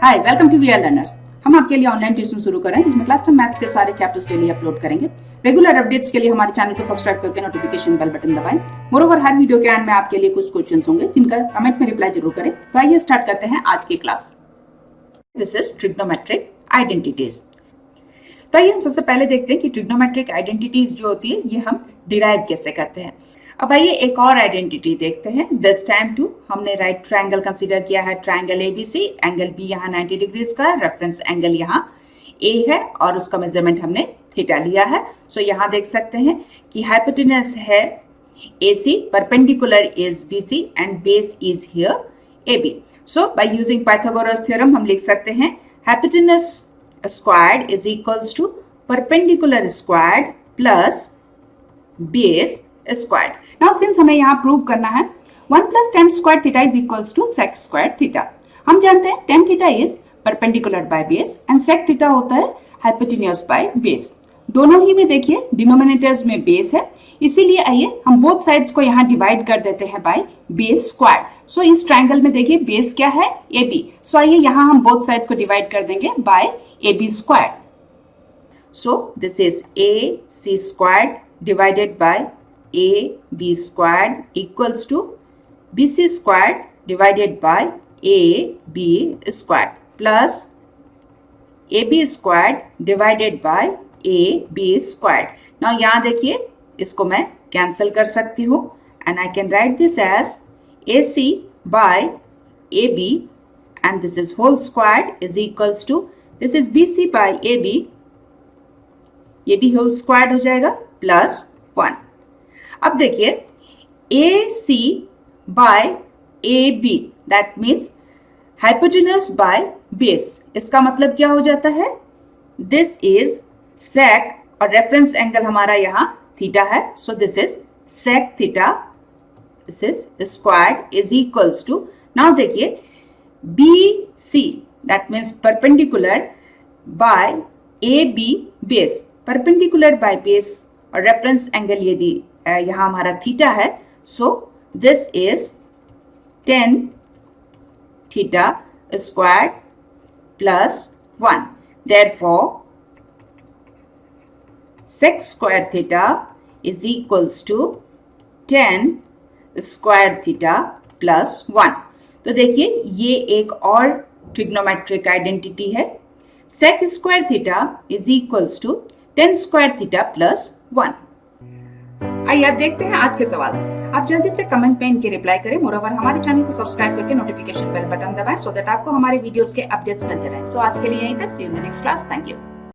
Hi, welcome to VRLearners। हम आपके लिए ऑनलाइन ट्यूशन शुरू कर रहे हैं जिसमें क्लास 10 मैथ्स के सारे चैप्टर्स डेली अपलोड करेंगे। रेगुलर अपडेट्स के लिए हमारे चैनल को सब्सक्राइब करके नोटिफिकेशन बेल बटन दबाएं। मोरोवर हर वीडियो के एंड में आपके लिए कुछ क्वेश्चंस होंगे जिनका कमेंट में रिप्लाई जरूर करें। तो आइए स्टार्ट करते हैं आज की class. This is trigonometric identities. तो आइए हम सबसे पहले देखते हैं कि ट्रिग्नोमेट्रिक आइडेंटिटीज जो होती है ये हम डिराइव कैसे करते हैं। अब आइए एक और आइडेंटिटी देखते हैं। दिस टाइम टू हमने राइट ट्रायंगल कंसीडर किया है, ट्रायंगल ABC, एंगल B यहाँ 90 डिग्रीज का, रेफरेंस एंगल यहाँ A है और उसका मेजरमेंट हमने थीटा लिया है। सो यहाँ देख सकते हैं कि हाइपोटेनस है AC, perpendicular is BC and base is here AB। So by using Pythagoras theorem हम लिख सकते हैं hypotenuse squared is equals to perpendicular squared plus base squared. Now since हमें यहाँ प्रूव करना है 1 plus tan squared theta is equals to sec squared theta। हम जानते हैं tan theta is perpendicular by base and sec theta होता है hypotenuse by base। दोनों ही में देखिए डिनोमिनेटर्स में बेस है, इसीलिए आइए हम बोथ साइड्स को यहाँ डिवाइड कर देते हैं बाय बेस स्क्वायर। सो इस ट्रायंगल में देखिए बेस क्या है AB। सो आइए यहाँ हम बोथ साइड्स को डिवाइड कर देंगे by AB square. So this is AC squared divided by AB squared equals to BC squared divided by AB squared plus AB squared divided by AB squared। Now यहाँ देखिए इसको मैं cancel कर सकती हूँ and I can write this as AC by AB and this is whole squared is equals to this is BC by AB, ये भी whole squared हो जाएगा plus 1। अब देखिए AC by AB that means hypotenuse by base। इसका मतलब क्या हो जाता है, this is sec और रेफरेंस एंगल हमारा यहाँ थीटा है। So this is sec theta, this is squared is equals to, now देखिए BC that means perpendicular by AB base, perpendicular by base और रेफरेंस एंगल यदि यहाँ हमारा थीटा है। So this is tan theta squared plus 1। Therefore sec square theta is equals to tan square theta plus 1। तो देखिए ये एक और ट्रिग्नोमेट्रिक आइडेंटिटी है। sec square theta is equals to tan square theta plus 1। आइए आप देखते हैं आज के सवाल। आप जल्दी से कमेंट में इनके रिप्लाई करें। मोरोवर हमारे चैनल को सब्सक्राइब करके नोटिफिकेशन बेल बटन दबाएं सो दैट आपको हमारे वीडियोस के अपडेट्स मिलते रहें। सो आज के लिए यहीं तक। See you in the next class. Thank you.